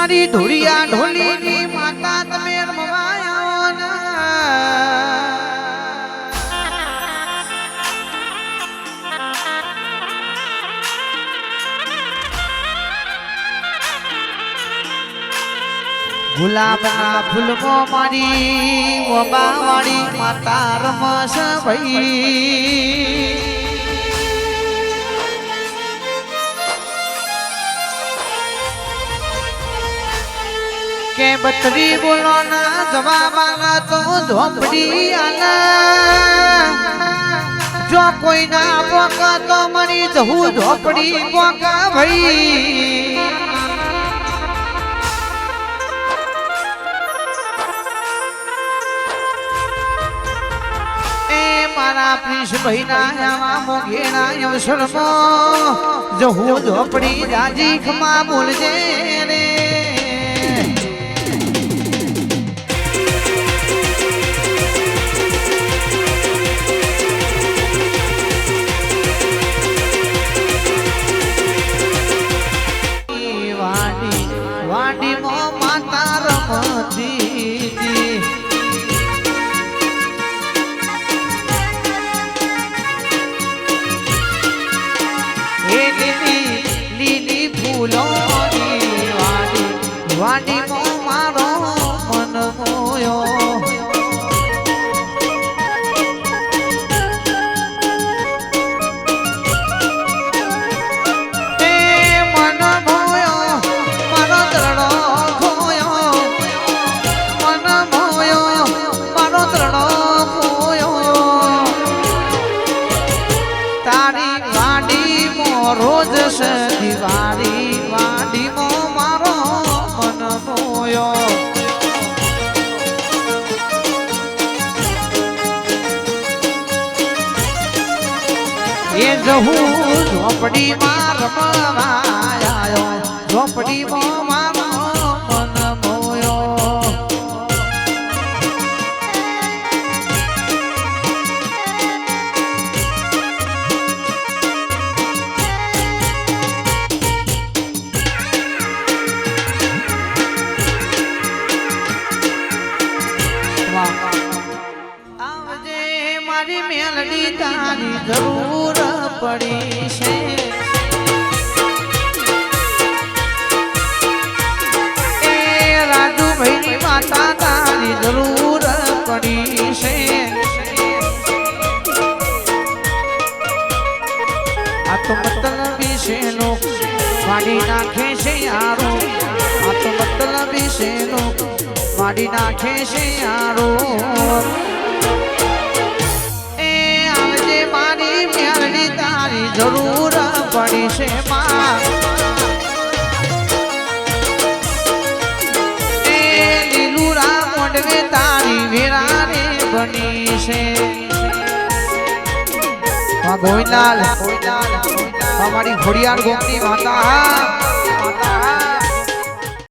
મારી ધોળિયા ઢોલીની માતા તમે રમવાયો ગુલાબના ફૂલમાં મારી વબાવાળી માતા રમસ ભાઈ કે બતરી બોલો ના જવાબ આલા તો ઝોપડી આલા જો કોઈ ના પોકા તો મરી જવું ઝોપડી પોકા ભાઈ એ મારા પ્રિન્સ ભાઈ ના આવા મોઘેના અવસરમાં જવું ઝોપડી રાજી ખમા બોલજે રે વાડી મો માતા રમતી એ લીલી ફૂલોની વાડી મો મારો મન મોયો રોજ છે દિવાળી વાડીમો મારો મન મોયો એ જહું ઝોપડીમાં રમવા આયો ઝોપડીમાં મારો મન મોયો આવજે મારી મેલડી તારી જરૂર પડી છે એ રાજુભાઈની માતા તારી જરૂર પડી છે આ તો મતલબી છે લોક માડી નાખે છે યારો આ તો મતલબી છે લોક માડી નાખે છે યારો એ આવજે મારી મેલડી તારી જરૂર પડી છે માં એ લીલુરા મોડવે તારી વેરાને બની છે ગોવિંદલાલ અમારી ખોડિયાર ગોમતી માતા